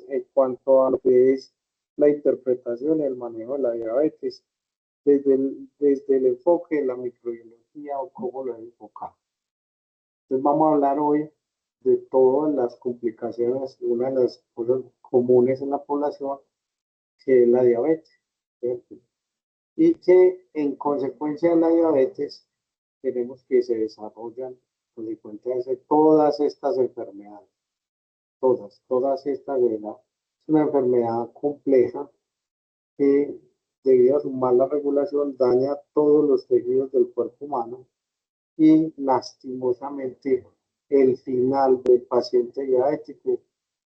en cuanto a lo que es la interpretación y el manejo de la diabetes, desde el enfoque de la microbiología o cómo lo enfocamos. Entonces vamos a hablar hoy de todas las complicaciones, una de las cosas comunes en la población, que es la diabetes, ¿cierto? Y que en consecuencia de la diabetes tenemos que se desarrollan, consecuentemente, todas estas enfermedades, todas estas, ¿verdad? Es una enfermedad compleja que debido a su mala regulación daña todos los tejidos del cuerpo humano y lastimosamente el final del paciente diabético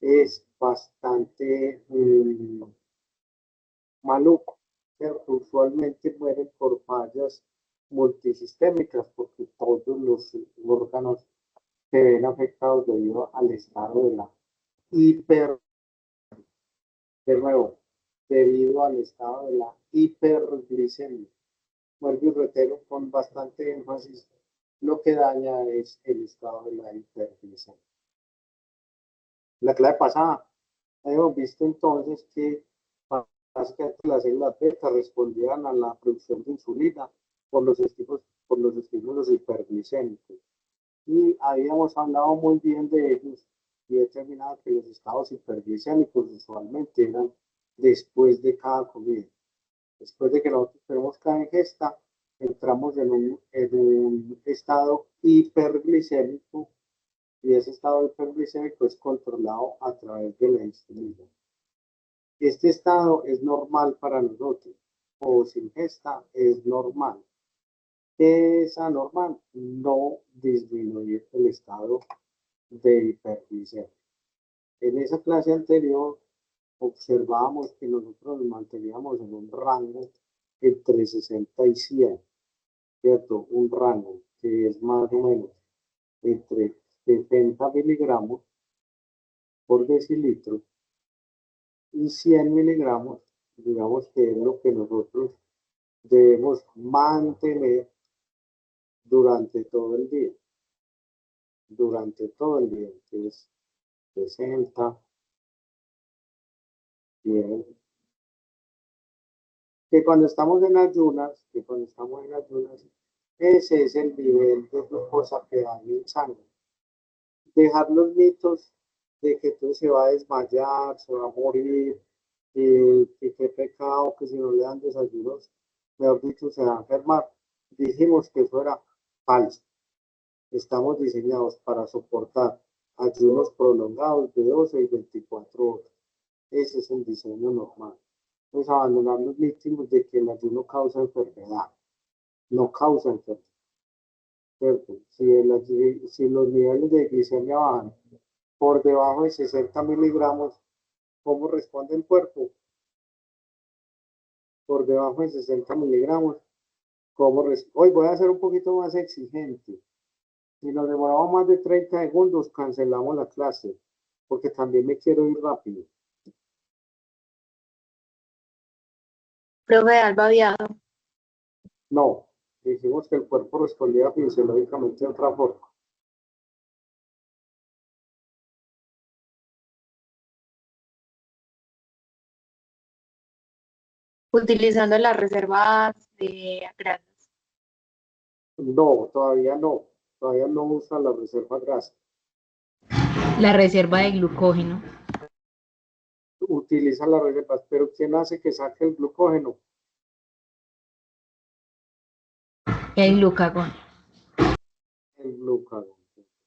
es bastante maluco, ¿cierto? Usualmente mueren por fallas multisistémicas porque todos los órganos se ven afectados debido al estado de la hiper, de nuevo, debido al estado de la hiperglicemia. Vuelvo y reitero con bastante énfasis, lo que daña es el estado de la hiperglicemia. La clase pasada hemos visto entonces que básicamente las células beta respondían a la producción de insulina por los estímulos hiperglicémicos. Y habíamos hablado muy bien de ellos y determinado que los estados hiperglicémicos usualmente eran después de cada comida. Después de que nosotros tenemos cada ingesta, entramos en un estado hiperglicémico y ese estado hiperglicémico es controlado a través de la insulina. Este estado es normal para nosotros, o sin ingesta es normal. Es anormal no disminuir el estado de hiperglicemia. En esa clase anterior observábamos que nosotros nos manteníamos en un rango entre 60 y 100, ¿cierto? Un rango que es más o menos entre 70 miligramos por decilitro y 100 miligramos, digamos que es lo que nosotros debemos mantener durante todo el día. Durante todo el día, que es 60, 100. Que cuando estamos en ayunas, ese es el nivel de glucosa que hay en sangre. Dejar los mitos de que tú se va a desmayar, se va a morir, que qué pecado, que si no le dan desayunos, mejor dicho, se va a enfermar. Dijimos que eso era falso. Estamos diseñados para soportar ayunos prolongados de 12 y 24 horas. Ese es el diseño normal. Pues abandonar los mitos de que el ayuno causa enfermedad. No causa enfermedad. ¿Cierto? Si los niveles de glicemia bajan por debajo de 60 miligramos, ¿cómo responde el cuerpo? Por debajo de 60 miligramos, hoy voy a ser un poquito más exigente. Si nos demoramos más de 30 segundos, cancelamos la clase, porque también me quiero ir rápido. Profe Alba Viado. No, dijimos que el cuerpo respondía fisiológicamente de otra forma. Utilizando las reservas de grasas. No, todavía no. Todavía no usa la reserva grasa. La reserva de glucógeno. Utiliza las reservas, pero ¿quién hace que saque el glucógeno? El glucagón. El glucagón.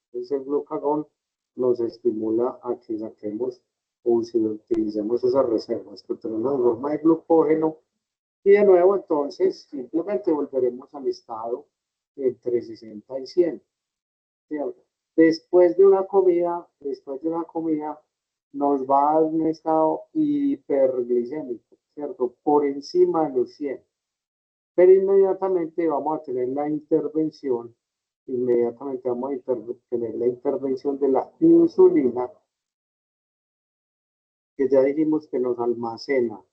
Entonces el glucagón nos estimula a que saquemos o si utilicemos esas reservas que tenemos en forma de glucógeno. Y de nuevo, entonces, simplemente volveremos al estado entre 60 y 100. ¿Cierto? Después de una comida, nos va a dar un estado hiperglicémico, ¿cierto? Por encima de los 100. Pero inmediatamente vamos a tener la intervención, tener la intervención de la insulina, que ya dijimos que nos almacena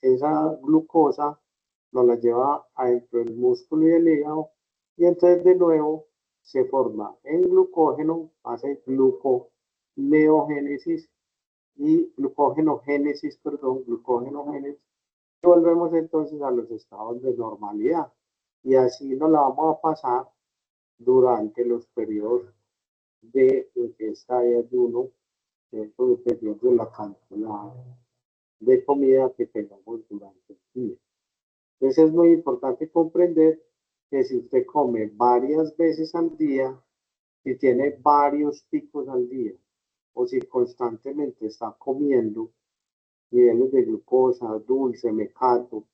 esa glucosa, nos la lleva adentro del músculo y del hígado, y entonces de nuevo se forma en glucógeno, hace glucogénesis, neogénesis y glucógenogénesis, perdón, glucógenogénesis, y volvemos entonces a los estados de normalidad. Y así nos la vamos a pasar durante los periodos de ingesta de ayuno, ¿cierto? Dependiendo de la cantidad de comida que tengamos durante el día. Entonces es muy importante comprender que si usted come varias veces al día, si tiene varios picos al día, o si constantemente está comiendo niveles de glucosa, dulce, mecato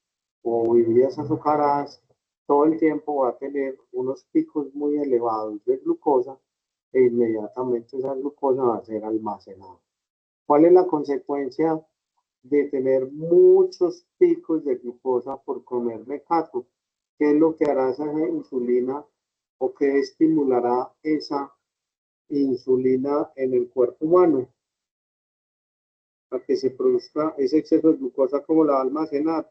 o bebidas azucaradas, todo el tiempo va a tener unos picos muy elevados de glucosa e inmediatamente esa glucosa va a ser almacenada. ¿Cuál es la consecuencia de tener muchos picos de glucosa por comer mecato? ¿Qué es lo que hará esa insulina o qué estimulará esa insulina en el cuerpo humano? A que se produzca ese exceso de glucosa, ¿cómo la va a almacenar?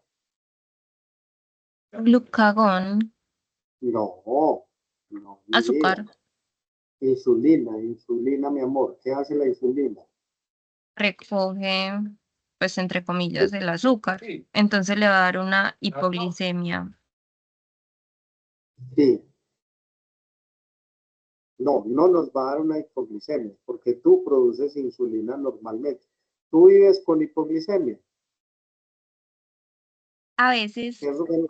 Glucagón, No, no, mi vida. azúcar, Insulina, mi amor. ¿Qué hace la insulina? recoge, pues entre comillas, el azúcar. Entonces le va a dar una hipoglicemia. Sí, no nos va a dar una hipoglicemia, porque tú produces insulina normalmente. Tú vives con hipoglicemia, A veces, ¿cierto que no?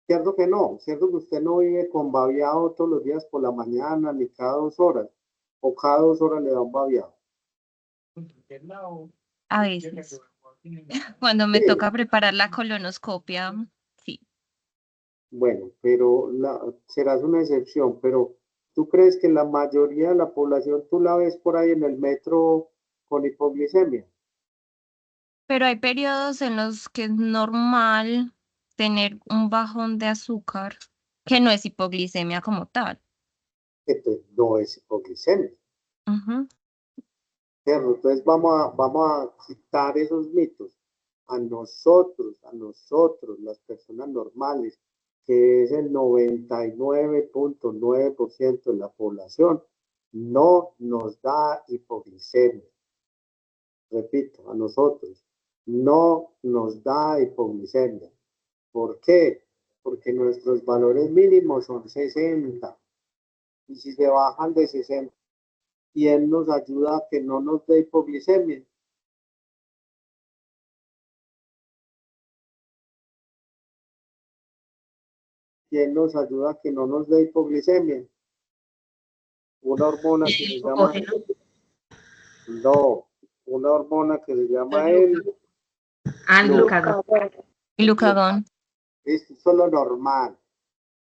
¿Cierto que no? ¿Cierto que usted no vive con babeado todos los días por la mañana, ni cada 2 horas? ¿O cada 2 horas le da un babeado? a veces, cuando me Sí. toca preparar la colonoscopia, sí. Bueno, pero serás una excepción, pero ¿tú crees que la mayoría de la población tú la ves por ahí en el metro con hipoglicemia? Pero hay periodos en los que es normal tener un bajón de azúcar, que no es hipoglicemia como tal. Entonces no es hipoglicemia, Ujú. ¿cierto? Entonces vamos a quitar esos mitos. A nosotros, las personas normales, que es el 99.9% de la población, no nos da hipoglicemia. Repito, a nosotros no nos da hipoglicemia. ¿Por qué? Porque nuestros valores mínimos son 60. Y si se bajan de 60, ¿quién nos ayuda a que no nos dé hipoglicemia? ¿Quién nos ayuda a que no nos dé hipoglicemia? Una hormona que se llama, Glucógeno. no, una hormona que se llama el Al glucagón. glucagón. Glucagón. Esto es lo normal.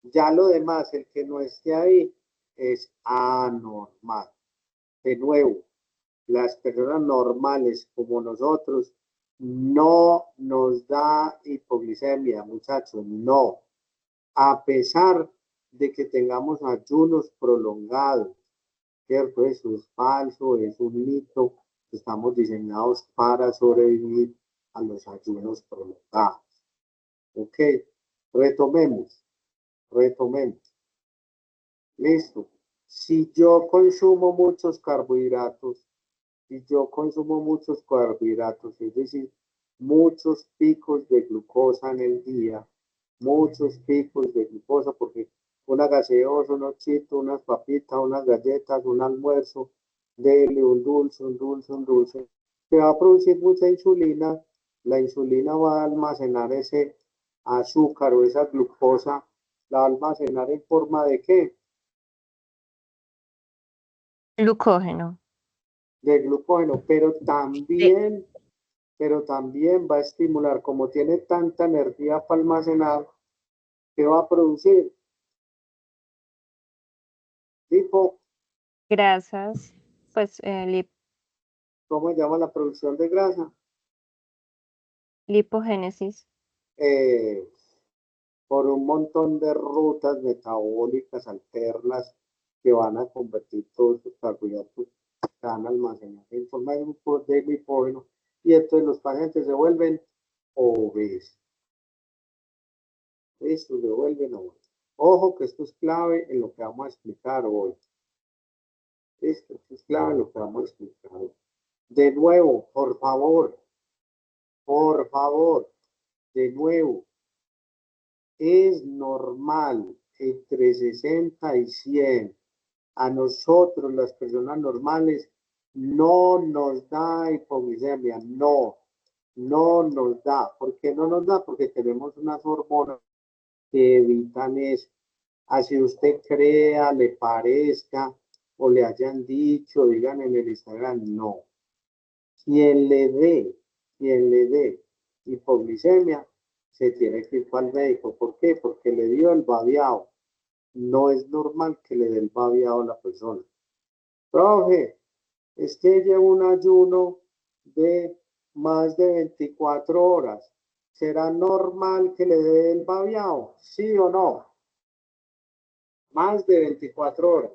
Ya lo demás, el que no esté ahí, es anormal. De nuevo, las personas normales como nosotros no nos da hipoglicemia, muchachos, no. A pesar de que tengamos ayunos prolongados, ¿cierto? Eso es falso, es un mito. Estamos diseñados para sobrevivir a los ayunos prolongados. ¿Ok? Retomemos, retomemos. Listo. Si yo consumo muchos carbohidratos, si yo consumo muchos carbohidratos, es decir, muchos picos de glucosa en el día, muchos picos de glucosa, porque una gaseosa, unos chitos, unas papitas, unas galletas, un almuerzo, dele un dulce, un dulce, un dulce, se va a producir mucha insulina, la insulina va a almacenar ese azúcar o esa glucosa, la va a almacenar en forma de ¿qué? Glucógeno. De glucógeno, pero también va a estimular, como tiene tanta energía para almacenar, ¿qué va a producir? Tipo, Grasas, pues ¿cómo se llama la producción de grasa? lipogénesis. Eh, por un montón de rutas metabólicas alternas que van a convertir todos los carbohidratos que van a almacenar en forma de glucógeno, y entonces los pacientes se vuelven obesos. Esto se vuelven obesos. Ojo que esto es clave en lo que vamos a explicar hoy. Esto es clave lo que vamos a explicar. De nuevo, por favor, de nuevo, es normal entre 60 y 100. A nosotros, las personas normales, no nos da hipoglicemia, no nos da. ¿Por qué no nos da? Porque tenemos unas hormonas que evitan eso. Así usted crea, le parezca, o le hayan dicho, digan en el Instagram, no. Quien le dé hipoglicemia, se tiene que ir al médico. ¿Por qué? Porque le dio el babeado. No es normal que le dé el babeado a la persona. Profe, es que llevo un ayuno de más de 24 horas. ¿Será normal que le dé el babeado? ¿Sí o no? Más de 24 horas.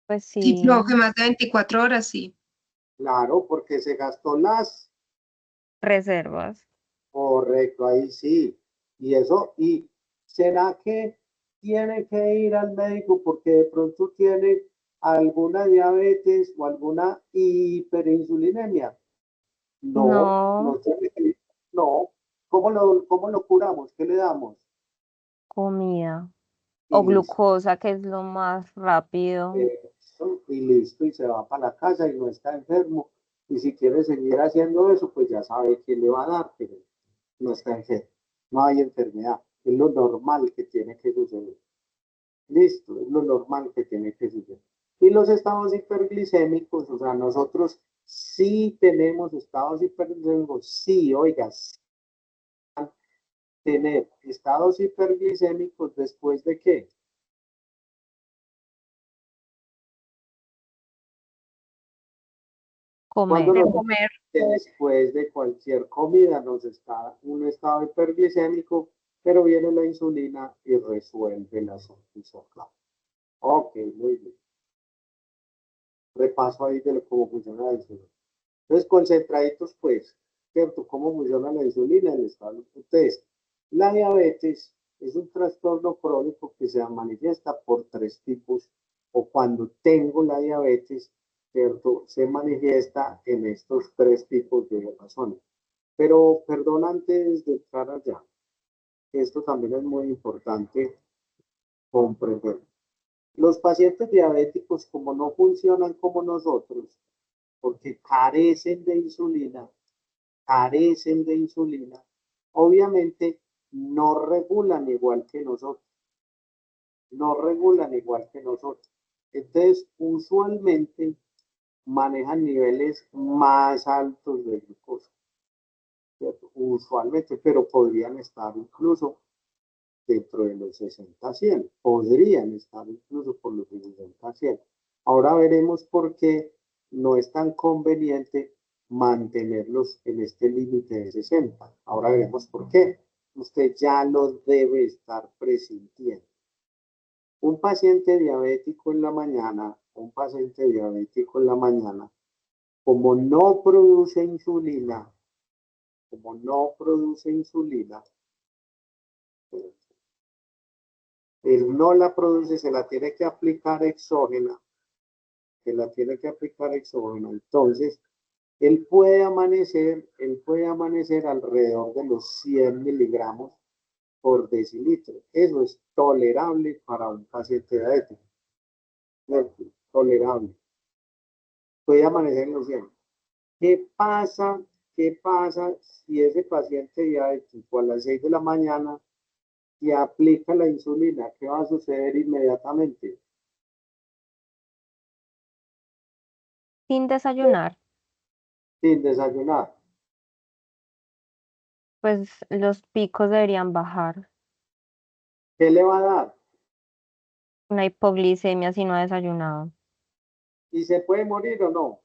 Pues Sí, sí, profe, más de 24 horas, sí. Claro, porque se gastó las. reservas. Correcto, ahí sí. ¿Y será que tiene que ir al médico porque de pronto tiene alguna diabetes o alguna hiperinsulinemia? No, No, no tiene que ir. No. Cómo lo curamos? ¿Qué le damos? comida. O Y listo. glucosa, que es lo más rápido. Y listo, y se va para la casa y no está enfermo. Y si quiere seguir haciendo eso, pues ya sabe quién le va a dar, pero no está enfermo. No hay enfermedad. Es lo normal que tiene que suceder. Listo, es lo normal que tiene que suceder. Y los estados hiperglicémicos, o sea, nosotros sí tenemos estados hiperglicémicos, sí, oiga, sí, tener estados hiperglicémicos después de qué? Cuando Comer. De nos comer. que después de cualquier comida nos está un estado hiperglicémico, pero viene la insulina y resuelve la insulina. Ok, muy bien. Repaso ahí de cómo funciona la insulina. Entonces, concentraditos, pues, ¿cierto? ¿Cómo funciona la insulina? El estado. Entonces, la diabetes es un trastorno crónico que se manifiesta por tres tipos, o cuando tengo la diabetes, ¿cierto? Se manifiesta en estos tres tipos de razones. Pero, perdón, antes de entrar allá, esto también es muy importante comprender. Los pacientes diabéticos, como no funcionan como nosotros, porque carecen de insulina, obviamente no regulan igual que nosotros, no regulan igual que nosotros. Entonces, usualmente manejan niveles más altos de glucosa, ¿cierto? Usualmente, pero podrían estar incluso dentro de los 60 a 100, podrían estar incluso por los 60 a 100. Ahora veremos por qué no es tan conveniente mantenerlos en este límite de 60. Ahora veremos por qué. Usted ya lo debe estar presintiendo. Un paciente diabético en la mañana, como no produce insulina, como no produce insulina, él no la produce, se la tiene que aplicar exógena, se la tiene que aplicar exógena. Entonces, él puede amanecer alrededor de los 100 miligramos por decilitro. Eso es tolerable para un paciente diabético. Tolerable. Puede amanecer en los 100. ¿Qué pasa? ¿Qué pasa si ese paciente diabético a las 6 de la mañana y aplica la insulina? ¿Qué va a suceder inmediatamente? Sin desayunar, Sin desayunar. pues los picos deberían bajar. ¿Qué le va a dar? Una hipoglicemia si no ha desayunado. ¿Y se puede morir o no?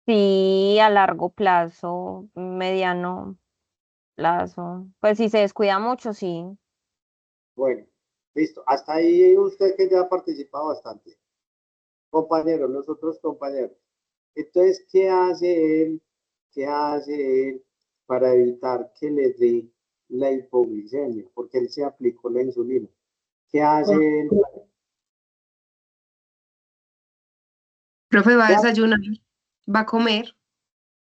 Sí, a largo plazo, mediano plazo. Pues si se descuida mucho, sí. Bueno, listo. Hasta ahí usted que ya ha participado bastante. Compañeros, los otros compañeros. Entonces, ¿qué hace él? ¿Qué hace él para evitar que le dé la hipoglicemia? Porque él se aplicó la insulina. ¿Qué hace él? Profe, va a Ya desayunar, va a comer.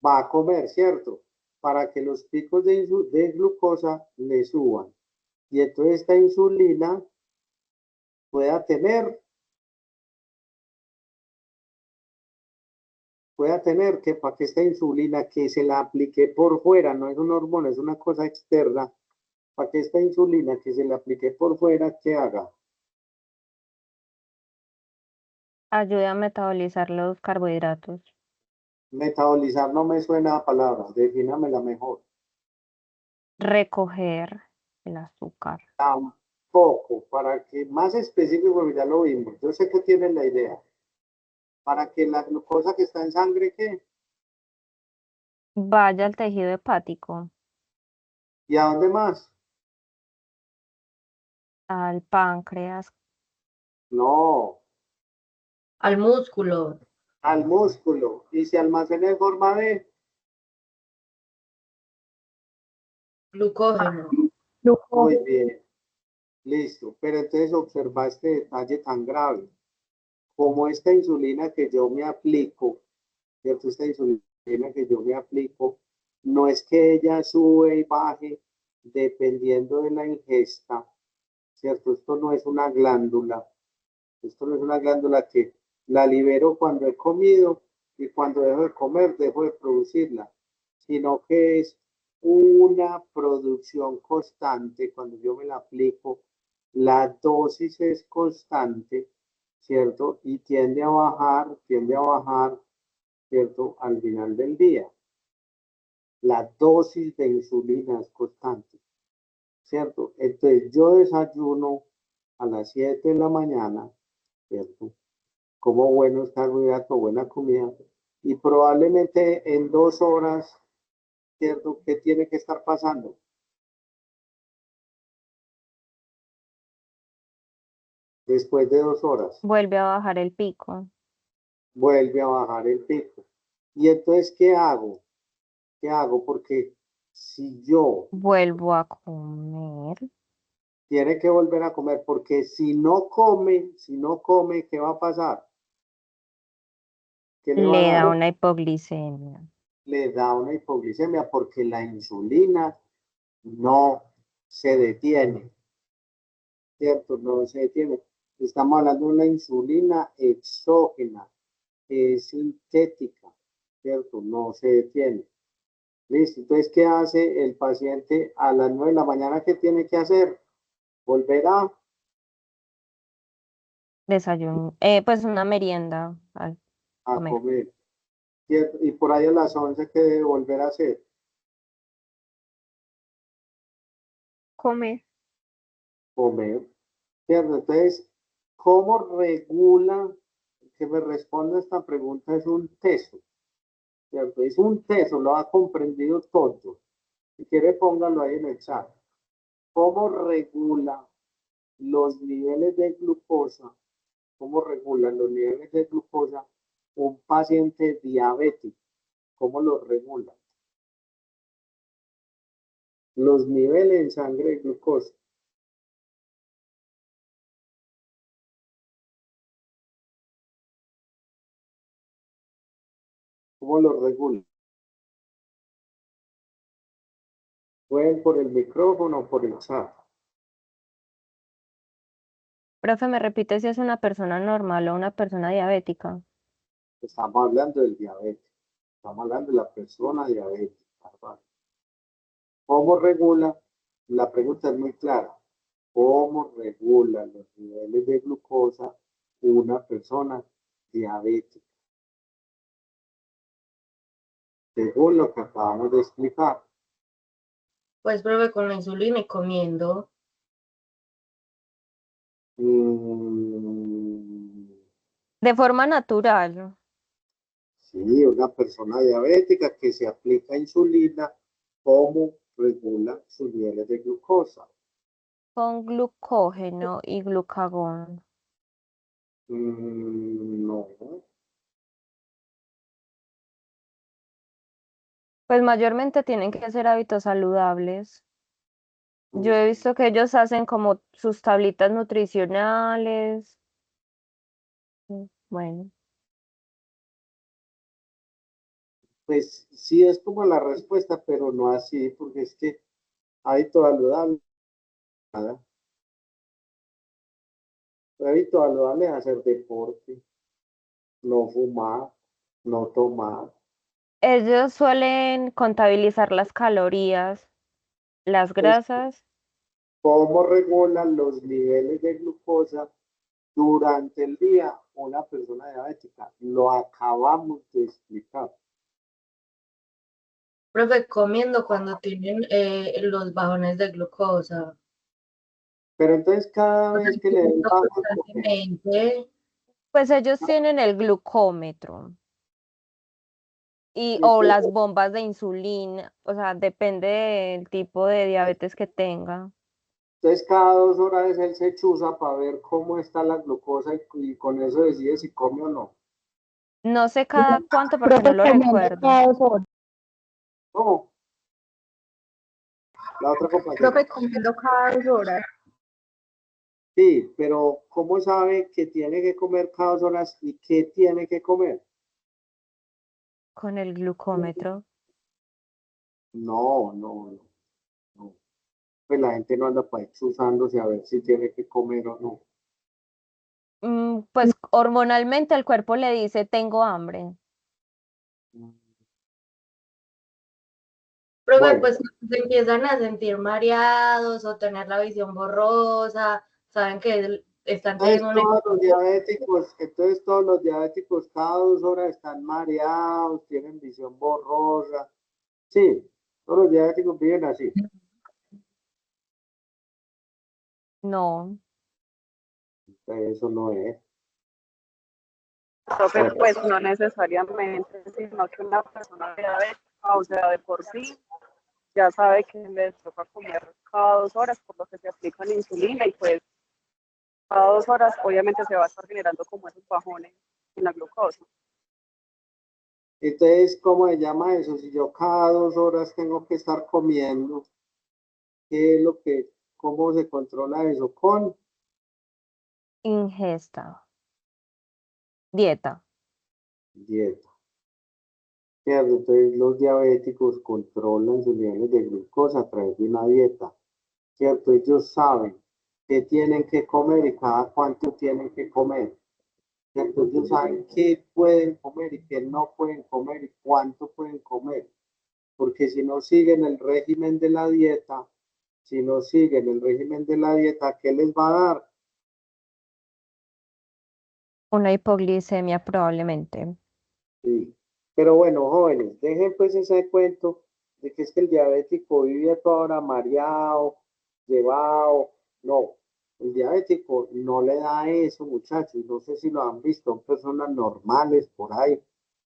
va a comer, ¿cierto? Para que los picos de glucosa le suban. Y entonces esta insulina pueda tener, que para que esta insulina que se la aplique por fuera, no es una hormona, es una cosa externa, para que esta insulina que se le aplique por fuera, ¿qué haga? Ayuda a metabolizar los carbohidratos. Metabolizar no me suena a palabra, defínamela mejor. Recoger el azúcar. Tampoco, para que más específico, porque ya lo vimos. Yo sé que tienen la idea. Para que la glucosa que está en sangre, ¿qué? Vaya al tejido hepático, ¿Y a dónde más? al páncreas, No, Al músculo, al músculo. Y se almacena en forma de glucógeno. muy bien, listo. Pero entonces observa este detalle tan grave. Como esta insulina que yo me aplico, ¿cierto? Esta insulina que yo me aplico, no es que ella sube y baje dependiendo de la ingesta, ¿cierto? Esto no es una glándula que la libero cuando he comido y cuando dejo de comer dejo de producirla, sino que es una producción constante. Cuando yo me la aplico, la dosis es constante, ¿cierto? Y tiende a bajar, ¿cierto? Al final del día. La dosis de insulina es constante, ¿cierto? Entonces yo desayuno a las 7 de la mañana, ¿cierto? Como buenos carbohidratos, buena comida, y probablemente en 2 horas, ¿cierto? ¿Qué tiene que estar pasando? Después de 2 horas, vuelve a bajar el pico. vuelve a bajar el pico. Y entonces, ¿qué hago? ¿Qué hago? Porque si yo Vuelvo a comer. tiene que volver a comer, porque si no come, ¿qué va a pasar? ¿Qué le va a Le da dar? una hipoglicemia. Le da una hipoglicemia porque la insulina no se detiene, ¿cierto? No se detiene. Estamos hablando de una insulina exógena, que es sintética, ¿cierto? No se detiene. Listo. Entonces, ¿qué hace el paciente a las 9 de la mañana? ¿Qué tiene que hacer? Volver Desayuno. Pues una merienda al a comer. comer, ¿cierto? Y por ahí a las 11, ¿qué debe volver a hacer? Comer. Comer, ¿cierto? Entonces, ¿cómo regula? Que me responda esta pregunta es un teso, ¿cierto? Es un teso, lo ha comprendido todo. Si quiere, póngalo ahí en el chat. ¿Cómo regula los niveles de glucosa? ¿Cómo regulan los niveles de glucosa un paciente diabético? ¿Cómo los regula? Los niveles en sangre de glucosa. ¿Cómo los regula? Pueden por el micrófono o por el chat. Profe, ¿me repite si es una persona normal o una persona diabética? Estamos hablando del diabetes. Estamos hablando de la persona diabética. ¿Vale? ¿Cómo regula? La pregunta es muy clara. ¿Cómo regula los niveles de glucosa una persona diabética? Según lo que acabamos de explicar. Pues, profe, con la insulina y comiendo. Mm, De forma natural, sí, una persona diabética que se aplica insulina, ¿cómo regula sus niveles de glucosa? con glucógeno y glucagón. No. Pues mayormente tienen que ser hábitos saludables. Yo he Mm, visto que ellos hacen como sus tablitas nutricionales. Bueno, Pues sí es como la respuesta, pero no así, porque es que hábito saludable, nada. Hábito saludable es hacer deporte, no fumar, no tomar. Ellos suelen contabilizar las calorías, las Pues, grasas. ¿cómo regulan los niveles de glucosa durante el día una persona diabética? Lo acabamos de explicar. Profe, comiendo cuando tienen los bajones de glucosa. Pero entonces cada O sea, vez que le den comiendo bajo de comer, constantemente. Pues ellos tienen el glucómetro y o entonces, las bombas de insulina, o sea, depende del tipo de diabetes que tenga. entonces cada 2 horas él se chuza para ver cómo está la glucosa y con eso decide si come o no. No sé cada cuánto porque no lo recuerdo. ¿Cómo? La otra compañera. Profe, comiendo cada 2 horas. Sí, pero ¿cómo sabe que tiene que comer cada 2 horas y qué tiene que comer? Con el glucómetro. No, no, no, no. Pues la gente no anda para ahí chuzándose a ver si tiene que comer o no. Pues hormonalmente el cuerpo le dice, tengo hambre. Profe, Bueno, pues se empiezan a sentir mareados o tener la visión borrosa, saben que están teniendo una... entonces todos los diabéticos cada 2 horas están mareados, tienen visión borrosa. Sí, todos los diabéticos viven así. No. Eso no es. Profe, Bueno, pues no necesariamente, sino que una persona diabética, o sea, de por sí, ya sabe que le toca comer cada 2 horas, por lo que se aplica la insulina y pues cada 2 horas obviamente se va a estar generando como esos bajones en la glucosa. entonces, ¿cómo se llama eso? Si yo cada 2 horas tengo que estar comiendo, ¿qué es lo que, cómo se controla eso? Con Ingesta. Dieta. dieta. ¿Cierto? Entonces, los diabéticos controlan sus niveles de glucosa a través de una dieta. ¿Cierto? Ellos saben qué tienen que comer y cada cuánto tienen que comer. ¿Cierto? Ellos saben qué pueden comer y qué no pueden comer y cuánto pueden comer. Porque si no siguen el régimen de la dieta, si no siguen el régimen de la dieta, ¿qué les va a dar? Una hipoglicemia probablemente. Sí. Pero bueno, jóvenes, dejen pues ese cuento de que es que el diabético vive a toda hora mareado, llevado. No, el diabético no le da eso, muchachos. No sé si lo han visto, son personas normales por ahí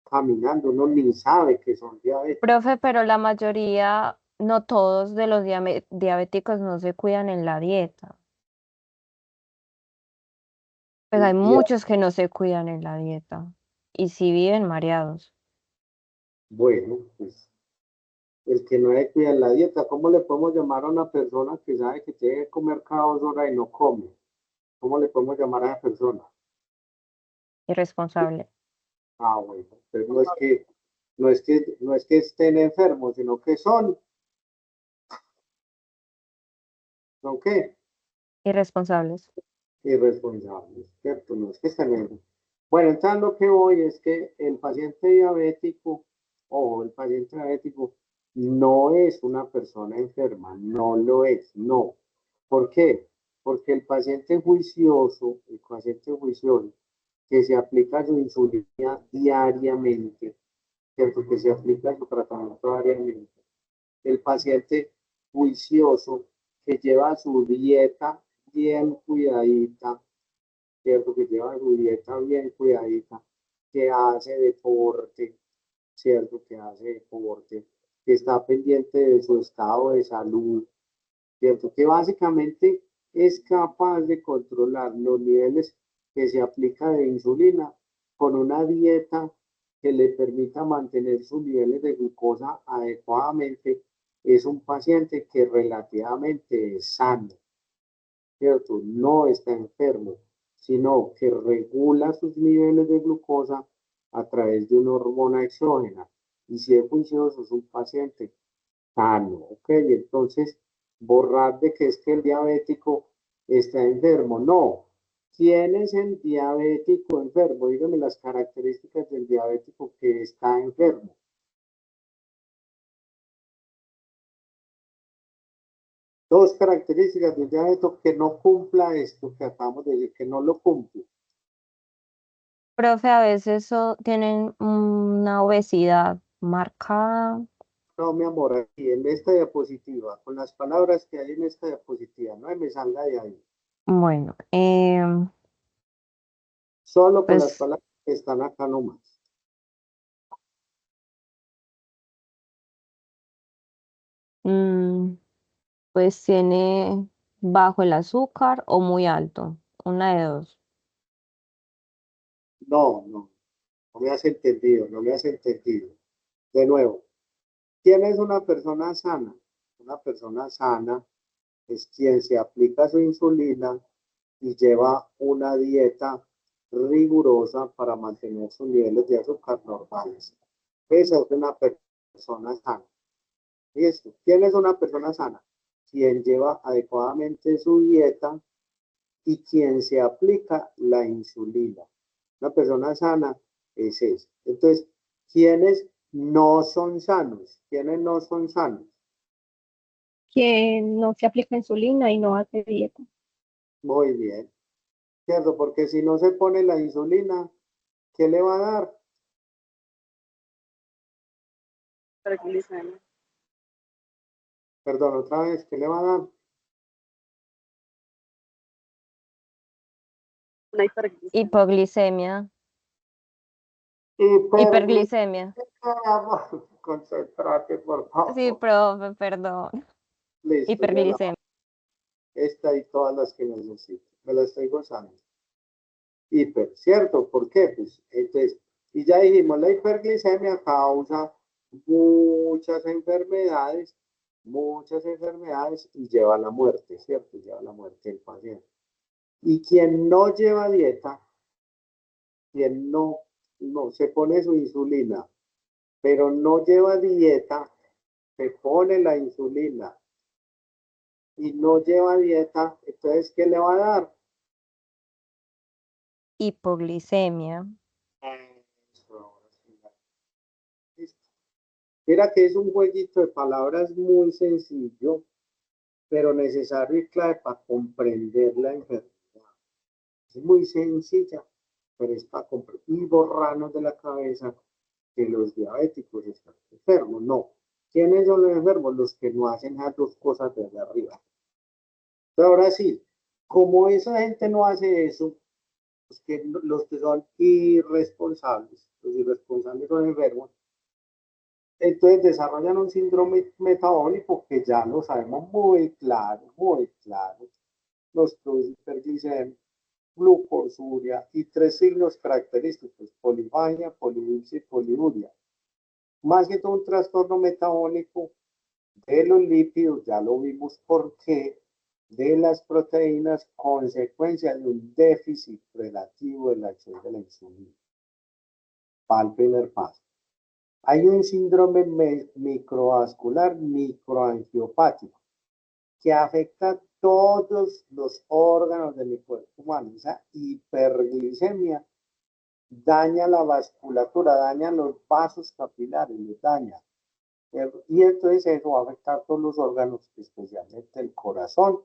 caminando, uno ni sabe que son diabéticos. Profe, pero la mayoría, no todos de los diabéticos no se cuidan en la dieta. Pues hay Y muchos que no se cuidan en la dieta y sí viven mareados. bueno, pues el que no le cuida la dieta, ¿cómo le podemos llamar a una persona que sabe que tiene que comer cada 2 horas y no come? ¿Cómo le podemos llamar a esa persona? Irresponsable. Ah, bueno, entonces no es que estén enfermos, sino que ¿son qué? Irresponsables. Irresponsables, ¿cierto? No es que estén enfermos. Bueno, entonces lo que voy es que el paciente diabético, ojo, el paciente diabético no es una persona enferma, no lo es, no. ¿Por qué? Porque el paciente juicioso que se aplica su insulina diariamente, ¿cierto? Que se aplica su tratamiento diariamente. El paciente juicioso que lleva su dieta bien cuidadita, ¿cierto? Que lleva su dieta bien cuidadita, que hace deporte, ¿cierto? Que hace deporte, que está pendiente de su estado de salud, ¿cierto? Que básicamente es capaz de controlar los niveles que se aplica de insulina con una dieta que le permita mantener sus niveles de glucosa adecuadamente, es un paciente que relativamente es sano, ¿cierto? No está enfermo, sino que regula sus niveles de glucosa a través de una hormona exógena. Y si es juicioso, es un paciente sano, ¿ok? Entonces, borrar de que es que el diabético está enfermo. No. ¿Quién es el diabético enfermo? Dígame las características del diabético que está enfermo. Dos características del diabético que no cumpla esto que acabamos de decir, que no lo cumple. Profe, a veces tienen una obesidad marcada. No, mi amor, aquí en esta diapositiva, con las palabras que hay en esta diapositiva, no me salga de ahí. Bueno, Solo con las pues, palabras que están acá nomás. mm, pues tiene bajo el azúcar o muy alto, una de dos. No me has entendido, no me has entendido. De nuevo, ¿quién es una persona sana? Una persona sana es quien se aplica su insulina y lleva una dieta rigurosa para mantener sus niveles de azúcar normales. Esa es una persona sana. ¿Listo? ¿Quién es una persona sana? Quien lleva adecuadamente su dieta y quien se aplica la insulina. Una persona sana es eso. Entonces, ¿quiénes no son sanos? ¿Quiénes no son sanos? Que no se aplica insulina y no hace dieta. Muy bien, ¿cierto? Porque si no se pone la insulina, ¿qué le va a dar? Hiperglicemia. Perdón, otra vez, ¿qué le va a dar? Una hiperglicemia. Hipoglicemia, Hiperglicemia. hiperglicemia. Concéntrate, por Sí, favor. profe, perdón. Listo, ya la Hiperglicemia. esta y todas las que necesito. Me la estoy gozando. Hiper, ¿cierto? ¿Por qué? Pues, entonces, y ya dijimos, la hiperglicemia causa muchas enfermedades y lleva a la muerte, ¿cierto? Lleva a la muerte del paciente. Y quien no lleva dieta, quien no se pone su insulina, pero no lleva dieta, se pone la insulina y no lleva dieta, entonces, ¿qué le va a dar? Hipoglicemia. Eso, ahora sí, listo. Mira que es un jueguito de palabras muy sencillo, pero necesario y clave para comprender la enfermedad. Es muy sencilla, pero es para comprender y borrarnos de la cabeza que los diabéticos están enfermos. No. ¿Quiénes son los enfermos? Los que no hacen las dos cosas desde arriba. Pero ahora sí, como esa gente no hace eso, los que son irresponsables, los irresponsables son enfermos, entonces desarrollan un síndrome metabólico que ya lo sabemos muy claro, muy claro. Los produce hiperglicemia, glucosuria y tres signos característicos, polifagia, polidipsia y poliuria. Más que todo un trastorno metabólico de los lípidos, ya lo vimos por qué, de las proteínas, consecuencia de un déficit relativo de la acción de la insulina. Para el primer paso. Hay un síndrome microvascular microangiopático que afecta a todos los órganos de mi cuerpo humano. Esa hiperglicemia daña la vasculatura, daña los vasos capilares, los daña. Y entonces eso va a afectar todos los órganos, especialmente el corazón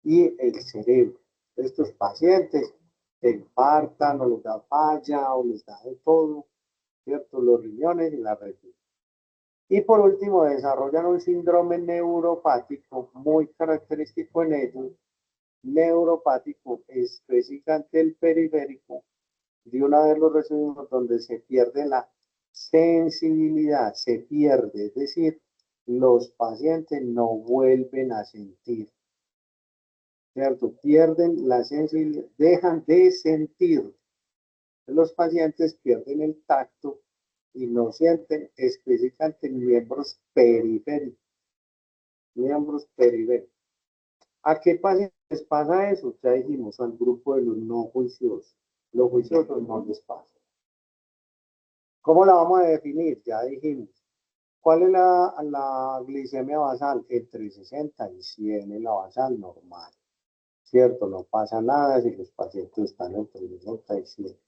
y el cerebro. Estos pacientes se infartan o les da falla o les da de todo, ¿cierto? Los riñones y la retina. Y por último, desarrollan un síndrome neuropático muy característico en ellos, neuropático, específicamente el periférico, de una de los residuos donde se pierde la sensibilidad, se pierde, es decir, los pacientes no vuelven a sentir, ¿cierto? Pierden la sensibilidad, dejan de sentir. Los pacientes pierden el tacto y no sienten específicamente miembros periféricos. Miembros periféricos. ¿A qué pacientes pasa eso? Ya dijimos al grupo de los no juiciosos. Los juiciosos no les pasa. ¿Cómo la vamos a definir? Ya dijimos. ¿Cuál es la glicemia basal? Entre 60 y 100 es la basal normal. ¿Cierto? No pasa nada si los pacientes están entre 60 y 100.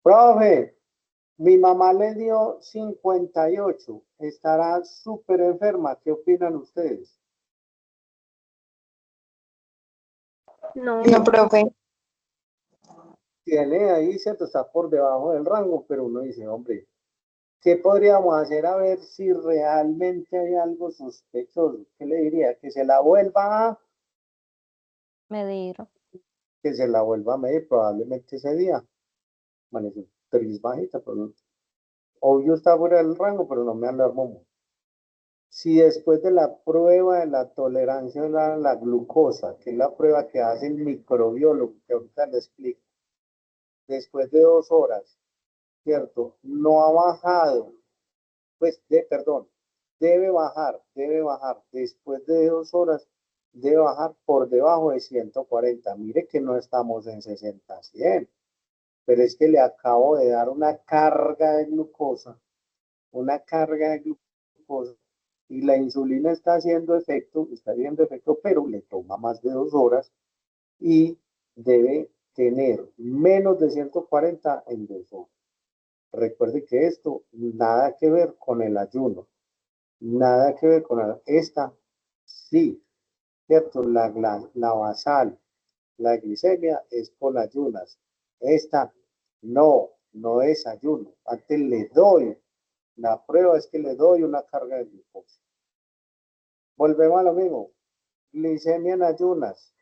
Profe, mi mamá le dio 58. Estará súper enferma. ¿Qué opinan ustedes? No, No, profe. Tiene ahí, ¿cierto? Está por debajo del rango, pero uno dice, hombre, ¿qué podríamos hacer a ver si realmente hay algo sospechoso? ¿Qué le diría? Que se la vuelva a, Medir. que se la vuelva a medir probablemente ese día. Amaneció tris bajita, pero no. Obvio está fuera del rango, pero no me alarmo mucho. Si después de la prueba de la tolerancia a la glucosa, que es la prueba que hace el microbiólogo, que ahorita le explico, después de 2 horas, ¿cierto? No ha bajado, pues, perdón, debe bajar, después de 2 horas, debe bajar por debajo de 140. Mire que no estamos en 60, 100, pero es que le acabo de dar una carga de glucosa, y la insulina está haciendo efecto, pero le toma más de 2 horas y debe tener menos de 140 en 2 horas. Recuerde que esto nada que ver con el ayuno, nada que ver con esta, sí, ¿cierto? La basal, la glicemia es con ayunas. Esta no es ayuno. Antes le doy, la prueba es que le doy una carga de glucosa. Volvemos a lo mismo. Glicemia en ayunas.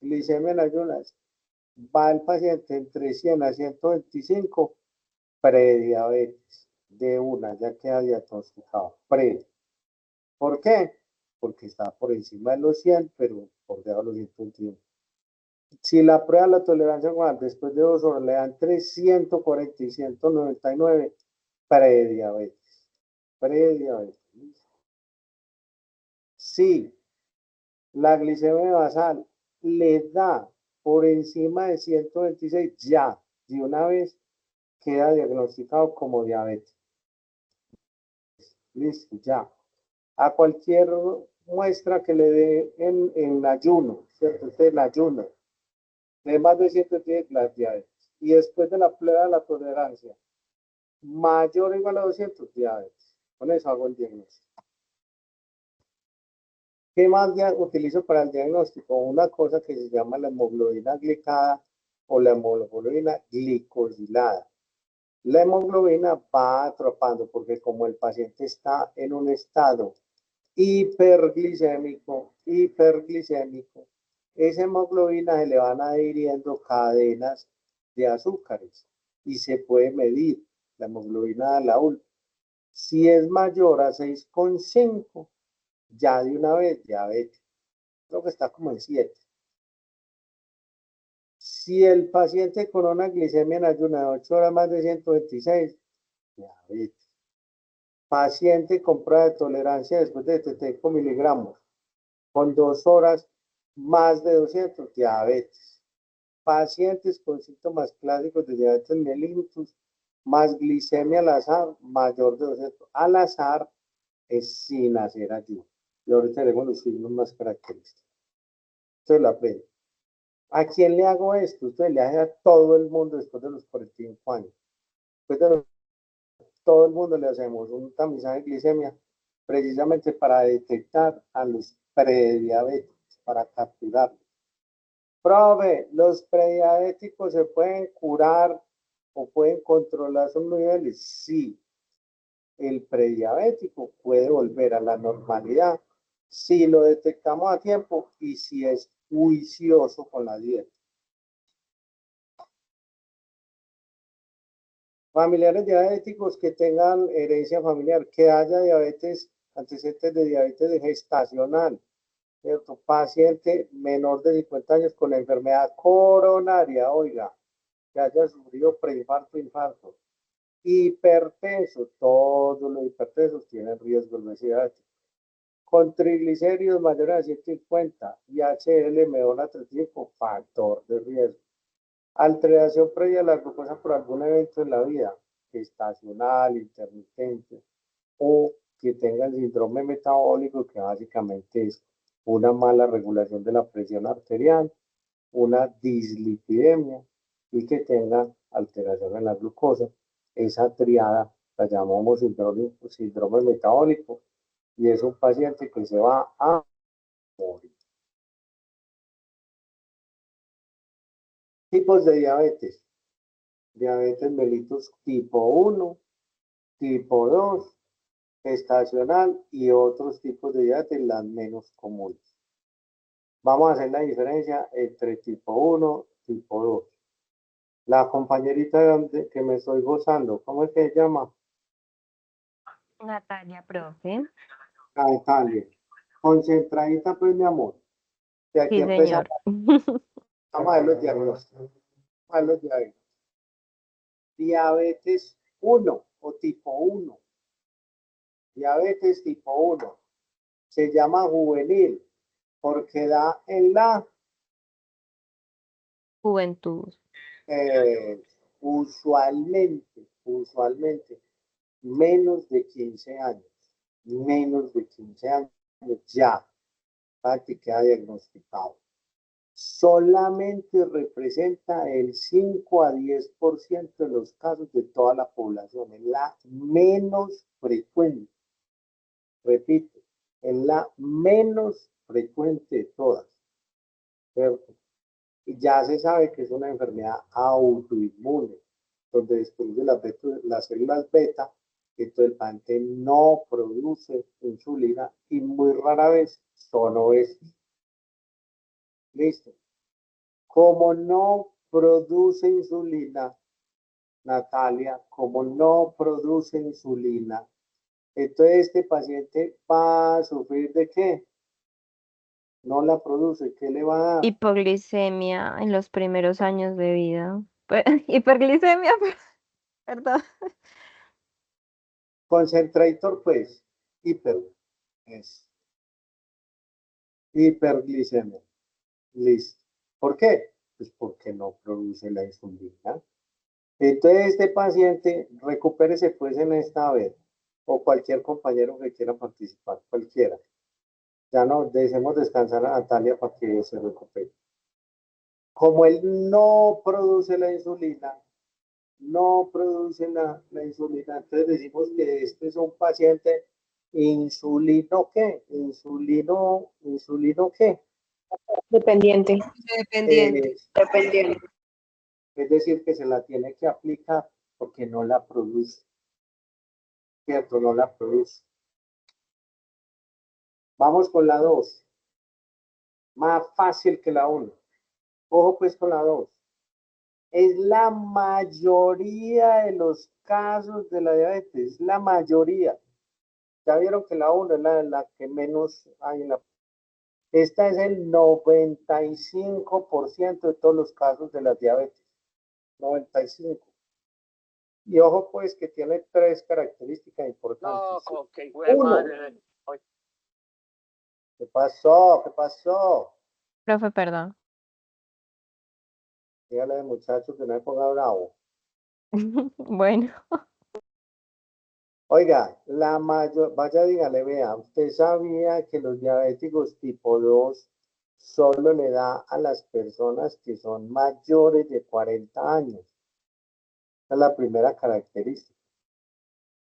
Glicemia en ayunas. Va el paciente entre 100 a 125, prediabetes. De una, ya queda diagnosticado. ¿Por qué? Porque está por encima de los 100, pero por debajo de los 121. Si la prueba de la tolerancia global después de 2 horas le dan 340 y 199, prediabetes. Prediabetes. Sí, la glicemia basal le da por encima de 126, ya, de una vez queda diagnosticado como diabetes. Listo, ya. A cualquier muestra que le dé en ayuno, ¿cierto? Usted en ayuno, de más de 110, la diabetes. Y después de la prueba de la tolerancia, mayor o igual a 200, diabetes. Con eso hago el diagnóstico. ¿Qué más utilizo para el diagnóstico? Una cosa que se llama la hemoglobina glicada o la hemoglobina glicosilada. La hemoglobina va atrapando porque como el paciente está en un estado hiperglicémico, esa hemoglobina se le van adhiriendo cadenas de azúcares y se puede medir la hemoglobina de la última. Si es mayor a 6,5, ya de una vez diabetes. Creo que está como en 7. Si el paciente con una glicemia en ayuno de 8 horas más de 126, diabetes. Paciente con prueba de tolerancia después de 75 miligramos, con 2 horas más de 200, diabetes. Pacientes con síntomas clásicos de diabetes mellitus, más glicemia al azar, mayor de 200. Al azar es sin hacer ayuno. Y ahorita tenemos los signos más característicos. Entonces lo aprende. ¿A quién le hago esto? Usted le hace a todo el mundo después de los 45 años. Después de todo el mundo le hacemos un tamizaje de glicemia precisamente para detectar a los prediabéticos, para capturarlos. Profe, ¿los prediabéticos se pueden curar o pueden controlar sus niveles? Sí, el prediabético puede volver a la normalidad si lo detectamos a tiempo y si es juicioso con la dieta. Familiares diabéticos que tengan herencia familiar, que haya diabetes, antecedentes de diabetes gestacional, ¿cierto? Paciente menor de 50 años con enfermedad coronaria, oiga, que haya sufrido preinfarto, infarto, hipertenso, todos los hipertensos tienen riesgo de obesidad, con triglicéridos mayores a 150 y HDL menor a 35, factor de riesgo. Alteración previa a la glucosa por algún evento en la vida, estacional, intermitente, o que tengan síndrome metabólico, que básicamente es una mala regulación de la presión arterial, una dislipidemia y que tenga alteración en la glucosa. Esa triada la llamamos síndrome metabólico y es un paciente que se va a morir. Tipos de diabetes. Diabetes mellitus tipo 1, tipo 2, estacional y otros tipos de diabetes, las menos comunes. Vamos a hacer la diferencia entre tipo 1 y tipo 2. La compañerita que me estoy gozando, ¿cómo es que se llama? Natalia, profe. Natalia. Concentradita, pues, mi amor. De aquí Sí, empezamos. señor. Vamos a ver los diagnósticos. Vamos a ver los diagnósticos. Diabetes 1 o tipo 1. Diabetes tipo 1. Se llama juvenil porque da en la Juventud. usualmente menos de 15 años. Menos de 15 años ya queda diagnosticado. Solamente representa el 5 a 10% de los casos de toda la población. Es la menos frecuente. Repito, es la menos frecuente de todas. ¿Cierto? Y ya se sabe que es una enfermedad autoinmune, donde destruye las células beta, entonces el paciente no produce insulina y muy rara vez son obesos. Listo. Como no produce insulina, Natalia, como no produce insulina, entonces este paciente va a sufrir ¿de qué? No la produce, ¿qué le va a dar? Hipoglicemia en los primeros años de vida. Hiperglicemia, perdón. Concentrator, pues, es hiperglicemia. Listo. ¿Por qué? Pues porque no produce la insulina. Entonces, este paciente, recupérese pues en esta vez, o cualquier compañero que quiera participar, cualquiera. Ya no, dejemos descansar a Natalia para que se recupere. Como él no produce la insulina, entonces decimos que este es un paciente insulino ¿qué? Insulino ¿qué? Dependiente. Dependiente. Dependiente. Es decir, que se la tiene que aplicar porque no la produce. ¿Cierto? No la produce. Vamos con la 2. Más fácil que la 1. Ojo pues con la 2. Es la mayoría de los casos de la diabetes. La mayoría. Ya vieron que la 1 es la que menos hay en la... Esta es el 95% de todos los casos de la diabetes. 95. Y ojo pues que tiene 3 características importantes. Uno. ¿Qué pasó? ¿Qué pasó? Profe, perdón. Dígale al muchacho que no me ponga bravo. Bueno, Oiga, vaya dígale, vea, usted sabía que los diabéticos tipo 2 solo le da a las personas que son mayores de 40 años. Esa es la primera característica.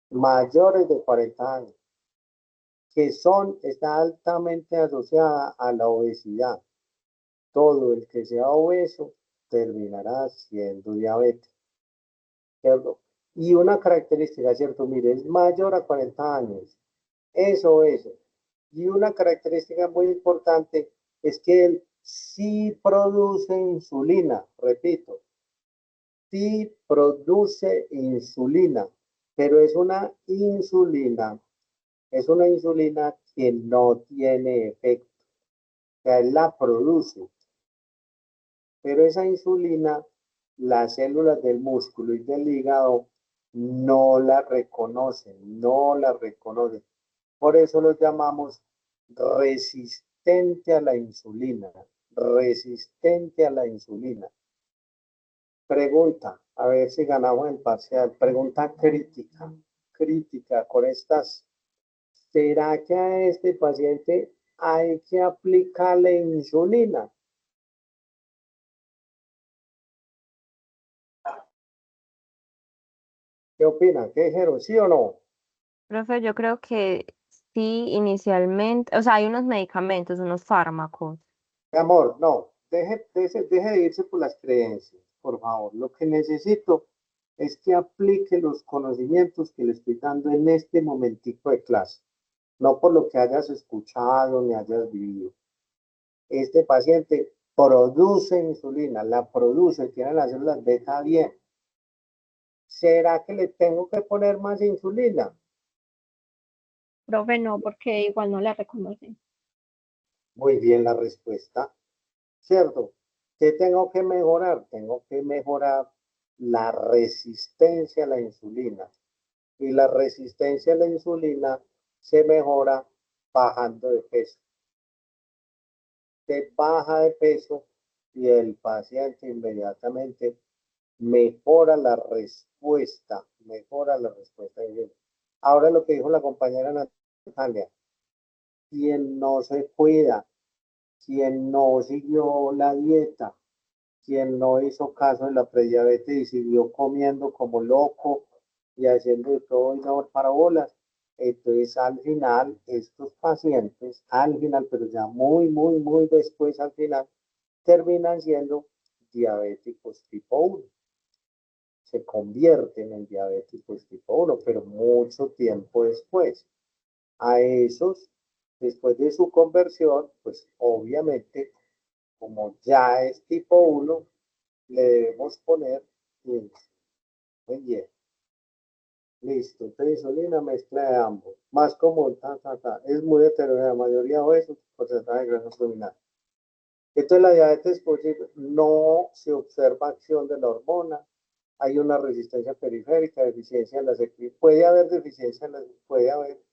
Mayores de 40 años, que está altamente asociada a la obesidad. Todo el que sea obeso terminará siendo diabético. ¿Cierto? Y una característica, ¿cierto? Mire, es mayor a 40 años. Eso. Y una característica muy importante es que él sí produce insulina, repito, sí produce insulina, pero es una insulina que no tiene efecto, o sea, él la produce, pero esa insulina, las células del músculo y del hígado no la reconocen, no la reconocen. Por eso los llamamos resistente a la insulina, resistente a la insulina. Pregunta, A ver si ganamos el parcial. Pregunta crítica. Crítica con estas. ¿Será que a este paciente hay que aplicarle insulina? ¿Qué opina? ¿Qué dijeron? ¿Sí o no? Profe, yo creo que sí, inicialmente, o sea, hay unos medicamentos, unos fármacos. Mi amor, no. Deje de irse por las creencias, por favor. Lo que necesito es que aplique los conocimientos que le estoy dando en este momentico de clase. No por lo que hayas escuchado ni hayas vivido. Este paciente produce insulina, la produce, tiene las células beta bien. ¿Será que le tengo que poner más insulina? Profe, no, porque igual no la reconocen. Muy bien la respuesta, ¿cierto? ¿Qué tengo que mejorar? Tengo que mejorar la resistencia a la insulina. Y la resistencia a la insulina se mejora bajando de peso. Se baja de peso y el paciente inmediatamente mejora la respuesta, mejora la respuesta. Ahora lo que dijo la compañera Natalia, quien no se cuida, quien no siguió la dieta, quien no hizo caso de la prediabetes y siguió comiendo como loco y haciendo de todo y no para bolas, entonces al final estos pacientes, al final, pero ya muy después al final, terminan siendo diabéticos tipo 1. Se convierten en diabéticos tipo 1, pero mucho tiempo después. A esos, después de su conversión, pues obviamente, como ya es tipo 1, le debemos poner insulina. Muy bien. Listo. Entonces, insulina, mezcla de ambos. Más común, es muy heterogénea, la mayoría de eso, porcentaje de grasa abdominal. Entonces, la diabetes posible no se observa acción de la hormona. Hay una resistencia periférica, deficiencia en las puede haber deficiencia en las, puede haber.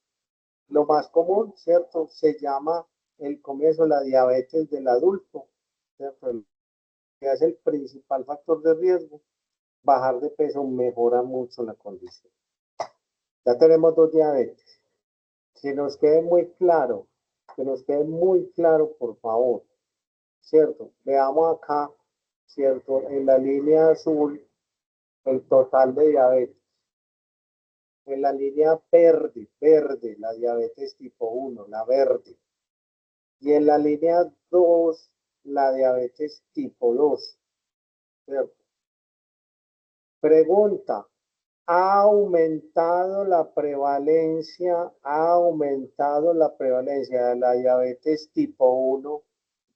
Lo más común, ¿cierto? Se llama el comienzo de la diabetes del adulto, ¿cierto? Que es el principal factor de riesgo. Bajar de peso mejora mucho la condición. Ya tenemos 2 diabetes. Que nos quede muy claro, que nos quede muy claro, por favor, ¿cierto? Veamos acá, ¿cierto? En la línea azul, el total de diabetes. En la línea verde, la diabetes tipo 1, la verde. Y en la línea 2, la diabetes tipo 2. ¿Cierto? Pregunta, ¿ha aumentado la prevalencia de la diabetes tipo 1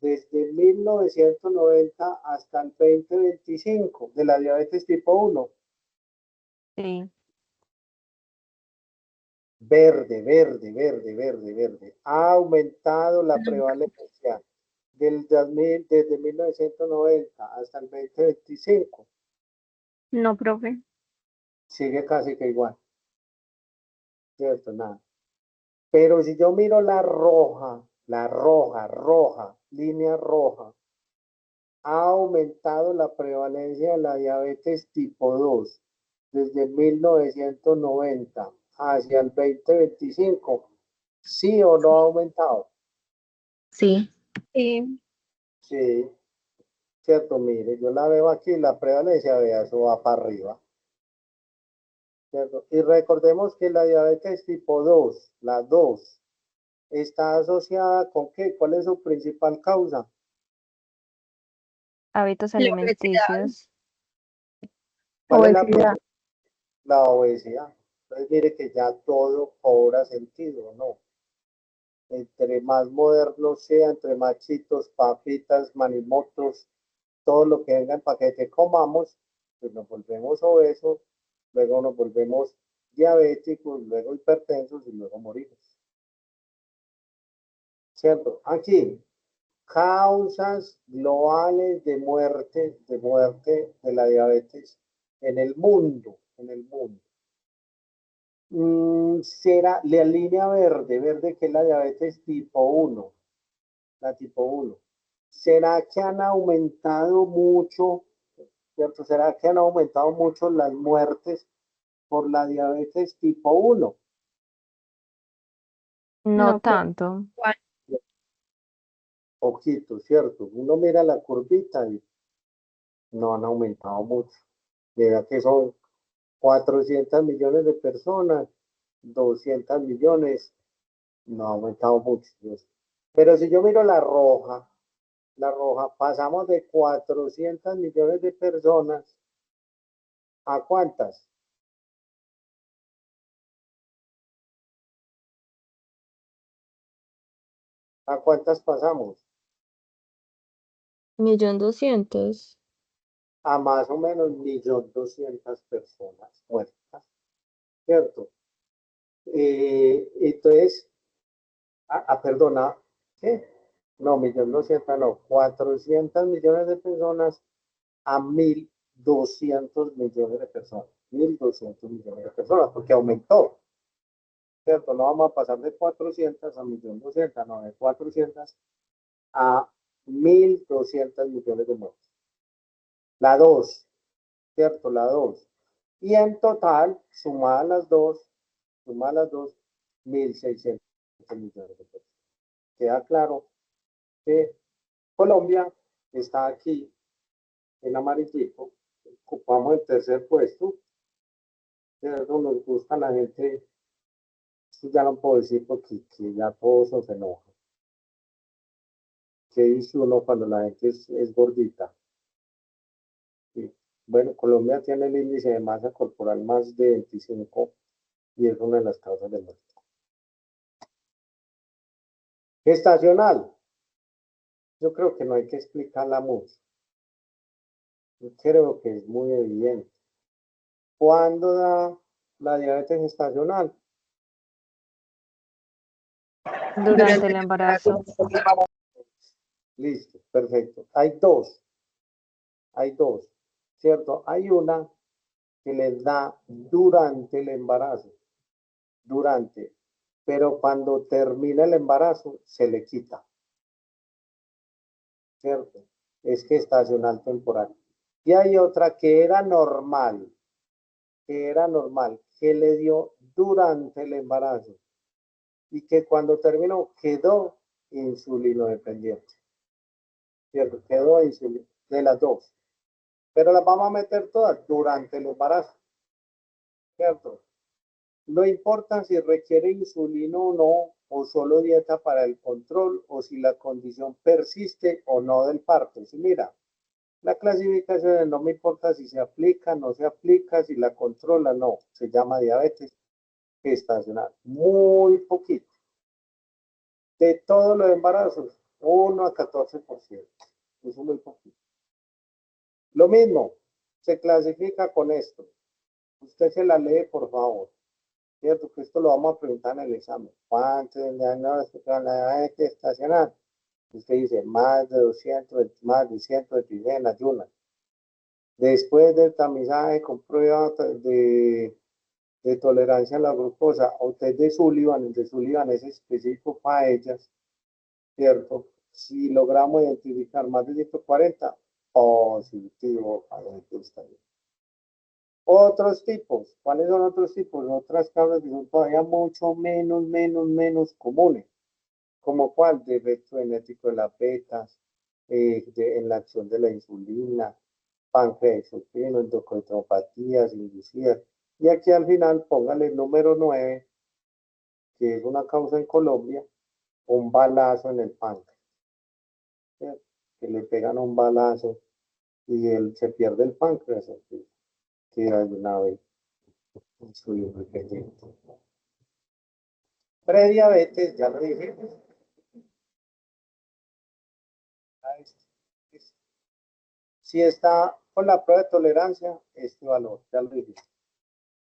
desde 1990 hasta el 2025 de la diabetes tipo 1? Sí, Verde. Ha aumentado la prevalencia desde 1990 hasta el 2025. No, profe. Sigue casi que igual. ¿Cierto? Nada. Pero si yo miro la roja, línea roja, ha aumentado la prevalencia de la diabetes tipo 2 desde 1990 hacia el 2025. ¿Sí o no ha aumentado? Sí. Sí, Sí, cierto, mire, yo la veo aquí, la prevalencia, vea, eso va para arriba. ¿Cierto? Y recordemos que la diabetes tipo 2, la 2, está asociada con qué? ¿Cuál es su principal causa? hábitos La obesidad. alimenticios. ¿Cuál es la Obesidad. La obesidad? Entonces mire que ya todo cobra sentido, ¿no? Entre más modernos sea, entre más chitos, papitas, manimotos, todo lo que venga en paquete comamos, pues nos volvemos obesos, luego nos volvemos diabéticos, luego hipertensos y luego morimos. ¿Cierto? Aquí, causas globales de muerte de la diabetes en el mundo, será la línea verde que es la diabetes tipo 1, la tipo 1. ¿Será que han aumentado mucho ¿cierto? ¿Será que han aumentado mucho las muertes por la diabetes tipo 1? No No, creo tanto. igual. Poquito, ¿cierto? Uno mira la curvita y no han aumentado mucho. Mira que son 400 millones de personas, 200 millones, no ha aumentado mucho. Pero si yo miro la roja, pasamos de 400 millones de personas a ¿cuántas? ¿A cuántas pasamos? 1.200.000. A más o menos 1.200.000 personas muertas, ¿cierto? Entonces, perdona, ¿qué? No, 1.200.000, no, 400 millones de personas a 1.200 millones de personas. 1.200 millones de personas, porque aumentó, ¿cierto? No vamos a pasar de 400 a 1.200.000, no, de 400 a 1.200 millones de muertes. La 2, ¿cierto? La 2. Y en total, sumadas las dos, 1.600 millones de personas. Queda claro que Colombia está aquí en amarillito, ocupamos el tercer puesto, ¿cierto? Nos gusta la gente, ya no puedo decir porque ya todos se enojan. ¿Qué dice uno cuando la gente es gordita? Sí. Bueno, Colombia tiene el índice de masa corporal más de 25 y es una de las causas de muerte. Gestacional. Yo creo que no hay que explicarla mucho. Yo creo que es muy evidente. ¿Cuándo da la diabetes gestacional? Durante el embarazo. Listo, perfecto. Hay dos, ¿cierto? Hay una que les da durante el embarazo, pero cuando termina el embarazo se le quita, ¿cierto? Es gestacional temporal. Y hay otra que le dio durante el embarazo y que cuando terminó quedó insulino dependiente, ¿cierto? Quedó insulino de las dos, pero las vamos a meter todas durante el embarazo, ¿cierto? No importa si requiere insulina o no, o solo dieta para el control, o si la condición persiste o no del parto. Si mira, la clasificación no me importa si se aplica, no se aplica, si la controla, no. Se llama diabetes gestacional. Muy poquito. De todos los embarazos, 1 a 14%. Eso es muy poquito. Lo mismo, se clasifica con esto. Usted se la lee, por favor. ¿Cierto? Que esto lo vamos a preguntar en el examen. ¿Cuánto de diagnóstico en la diabetes gestacional? Usted dice más de 200, más de 126 en ayunas. Después del tamizaje con prueba de tolerancia a la glucosa o test de Sullivan, el de Sullivan es específico para ellas, ¿cierto? Si logramos identificar más de 140, positivo para la gestación. Otros tipos, ¿cuáles son otros tipos? Otras causas que son todavía mucho menos comunes, como cuál, defecto genético de las betas, en la acción de la insulina, páncreas exocrino, endocrinopatías inducidas. Y aquí al final póngale el número 9, que es una causa en Colombia, un balazo en el páncreas, ¿cierto? Que le pegan un balazo y él se pierde el páncreas, queda de una vez insulino dependiente. Prediabetes, ya lo dijimos. Si está con la prueba de tolerancia, este valor, ya lo dijimos.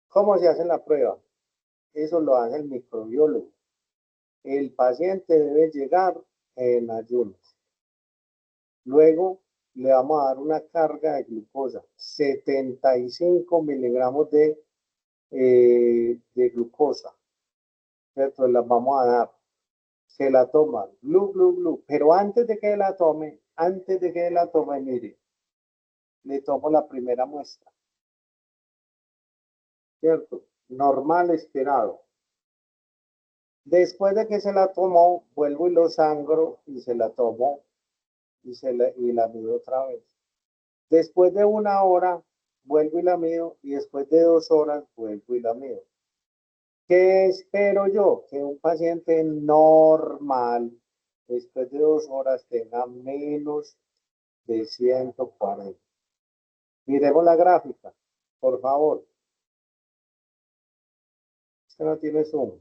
¿Cómo se hace la prueba? Eso lo hace el microbiólogo. El paciente debe llegar en ayunos. Luego le vamos a dar una carga de glucosa, 75 miligramos de glucosa. ¿Cierto? La vamos a dar. Se la toma, glu, glu, glu. Pero antes de que la tome, mire, le tomo la primera muestra, ¿cierto? Normal, esperado. Después de que se la tomó, vuelvo y lo sangro y se la tomo y la mido otra vez. Después de 1 hora, vuelvo y la mido y después de 2 horas, vuelvo y la mido. ¿Qué espero yo? Que un paciente normal, después de 2 horas, tenga menos de 140. Miremos la gráfica, por favor. Este no tiene zoom.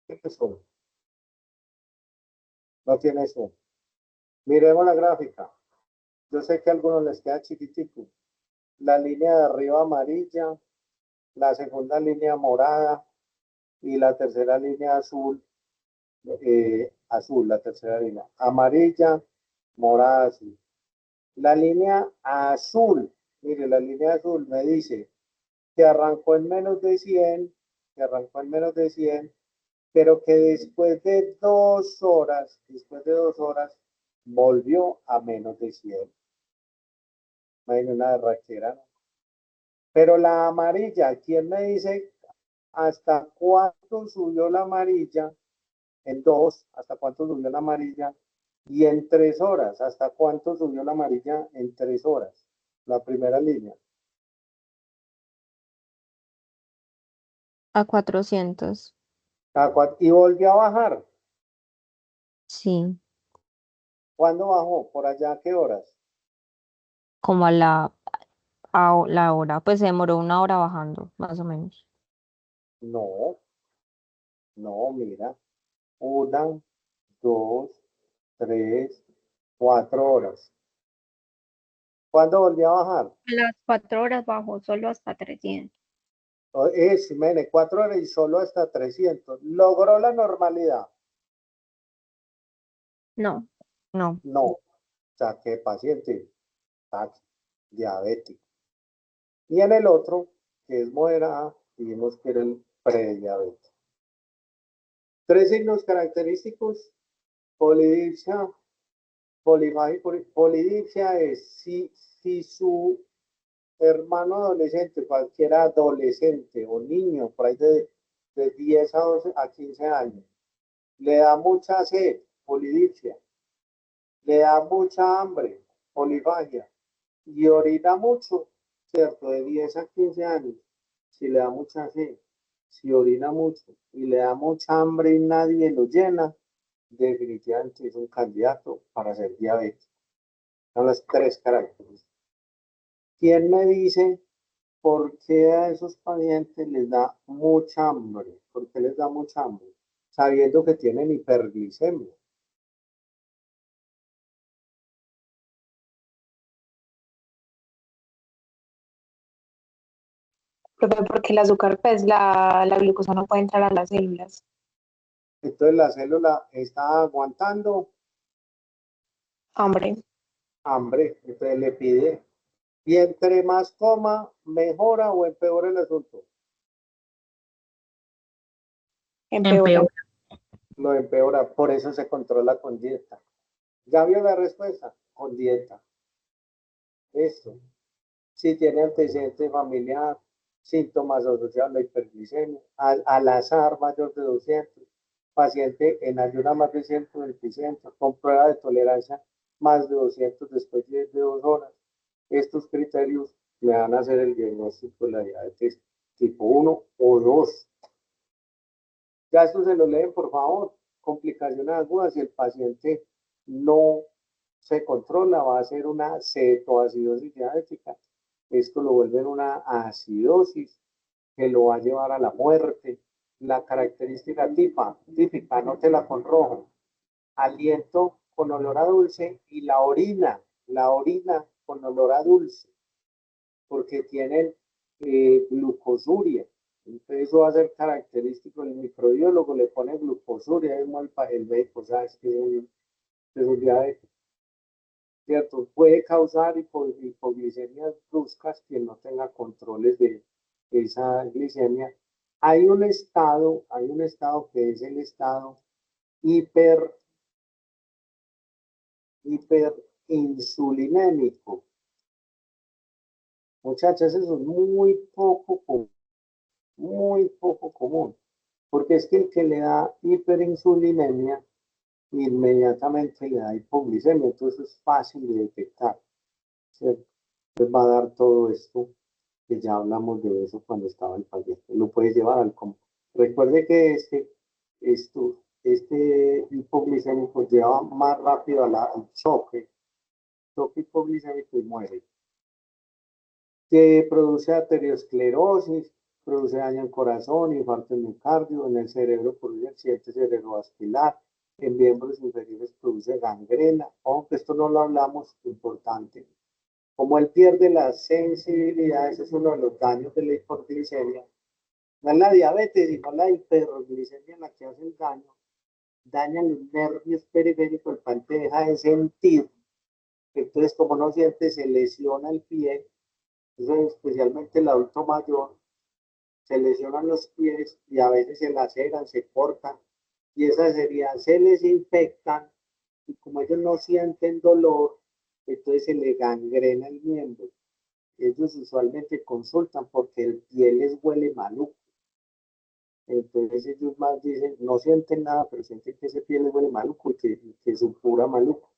¿Tiene zoom? No tiene zoom. Miremos la gráfica. Yo sé que a algunos les queda chiquitico. La línea de arriba amarilla, la segunda línea morada y la tercera línea azul. Azul, la tercera línea. Amarilla, morada, azul. La línea azul, mire, la línea azul me dice que arrancó en menos de 100, pero que después de 2 horas, volvió a menos de 100. Imagínate una berraquera, ¿no? Pero la amarilla, ¿quién me dice hasta cuánto subió la amarilla? En 2, ¿hasta cuánto subió la amarilla? Y en 3 horas, ¿hasta cuánto subió la amarilla en 3 horas? La primera línea. A 400. Y volvió a bajar. Sí, ¿Cuándo bajó? ¿Por allá a qué horas? como la hora. Pues se demoró 1 hora bajando, más o menos. No, no, mira. 1, 2, 3, 4 horas. ¿Cuándo volvió a bajar? A las 4 horas bajó solo hasta 300. Mene, 4 horas y solo hasta 300. ¿Logró la normalidad? No, No, No. O sea, que paciente está diabético. Y en el otro, que es moderada, dijimos que era el prediabetes. 3 signos característicos: polidipsia, polifagia. Polidipsia es si su hermano adolescente, cualquier adolescente o niño, por ahí de 10 a 15 años, le da mucha sed, polidipsia, le da mucha hambre, polifagia, y orina mucho, ¿cierto? De 10 a 15 años, si le da mucha sed, si orina mucho y le da mucha hambre y nadie lo llena, definitivamente es un candidato para ser diabético. Son las 3 características. ¿Quién me dice por qué a esos pacientes les da mucha hambre? ¿Por qué les da mucha hambre? Sabiendo que tienen hiperglicemia. Profe, porque el azúcar, pues la glucosa no puede entrar a las células. Entonces la célula está aguantando Hambre. hambre, entonces le pide. Y entre más coma, mejora o empeora el asunto. Empeora. Lo empeora, por eso se controla con dieta. ¿Ya vio la respuesta? Con dieta. Esto. Si tiene antecedente familiar, síntomas asociados a la hiperglicemia, al azar mayor de 200, paciente en ayuno más de 125, con prueba de tolerancia más de 200 después de 2 horas. Estos criterios me van a hacer el diagnóstico de la diabetes tipo 1 o 2. Ya esto se lo leen, por favor. Complicaciones agudas, si el paciente no se controla, va a ser una cetoacidosis diabética. Esto lo vuelve en una acidosis que lo va a llevar a la muerte. La característica típica, anótela con rojo: aliento con olor a dulce y la orina con olor a dulce, porque tienen glucosuria. Entonces eso va a ser característico. El microbiólogo le pone glucosuria, el médico sabe que es un diabético, ¿cierto? Puede causar hipoglicemias bruscas quien no tenga controles de esa glicemia. Hay un estado que es el estado hiperinsulinémico. Muchachas, eso es muy poco común, porque es que el que le da hiperinsulinemia inmediatamente le da hipoglicemia, entonces es fácil de detectar, ¿cierto? Entonces va a dar todo esto, que ya hablamos de eso cuando estaba el paciente, lo puedes llevar al coma. Recuerde que este hipoglicémico lleva más rápido al choque hipoglicémico y muere, que produce arteriosclerosis, produce daño al corazón, infarto en miocardio, en el cerebro produce accidente cerebrovascular, en miembros inferiores produce gangrena, aunque esto no lo hablamos, importante. Como él pierde la sensibilidad, ese es uno de los daños de la hipoglicemia. No es la diabetes, sino la hiperglicemia la que hace el daño. Daña los nervios periféricos, el paciente deja de sentir. Entonces, como no siente, se lesiona el pie. Entonces, especialmente el adulto mayor, se lesionan los pies y a veces se laceran, se cortan. Y esas heridas se les infectan. Y como ellos no sienten dolor, entonces se le gangrena el miembro. Ellos usualmente consultan porque el pie les huele maluco. Entonces ellos más dicen, no sienten nada, pero sienten que ese pie les huele maluco y que supura maluco.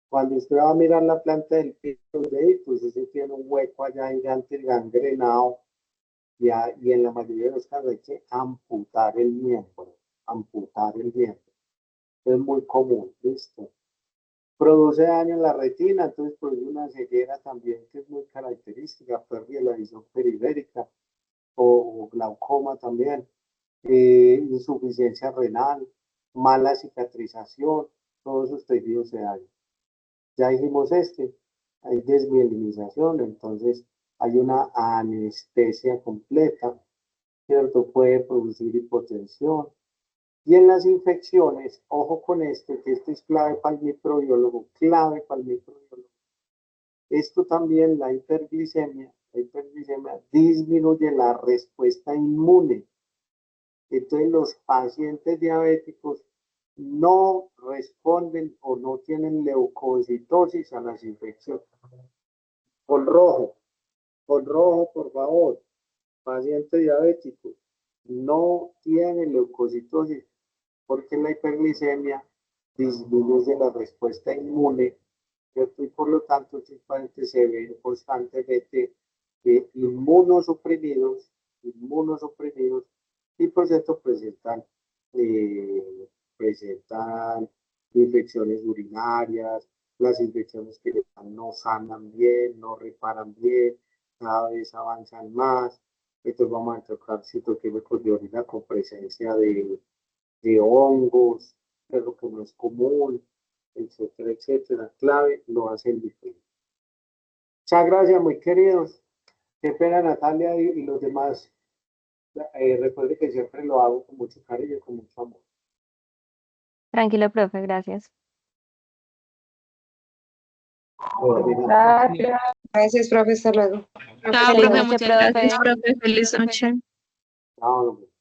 Cuando usted va a mirar la planta del pie, pues ese tiene un hueco allá gigante, gangrenado, y en la mayoría de los casos hay que amputar el miembro, Es muy común, ¿listo? Produce daño en la retina, entonces produce una ceguera también que es muy característica, pérdida de la visión periférica o glaucoma también, insuficiencia renal, mala cicatrización, todos esos tejidos se dañan. Ya dijimos hay desmielinización, entonces hay una anestesia completa, ¿cierto? Puede producir hipotensión. Y en las infecciones, ojo con esto, que esto es clave para el microbiólogo, Esto también, la hiperglicemia disminuye la respuesta inmune. Entonces los pacientes diabéticos no responden o no tienen leucocitosis a las infecciones. Con rojo, por favor, paciente diabético, no tiene leucocitosis porque la hiperglicemia disminuye la respuesta inmune, ¿cierto? Y por lo tanto, estos pacientes se ven constantemente inmunosuprimidos, y por cierto presentan infecciones urinarias, las infecciones que no sanan bien, no reparan bien, cada vez avanzan más. Entonces vamos a tocar citoquímicos de orina con presencia de hongos, que es lo que no es común, etcétera, etcétera. Clave lo hace el diferente. Muchas gracias, muy queridos. Qué pena, Natalia y los demás. Recuerde que siempre lo hago con mucho cariño y con mucho amor. Tranquilo, profe, gracias. Gracias. Gracias, profe, hasta luego. Chao, Feliz profe, noche, muchas gracias, profe. profe. Feliz noche. Chao.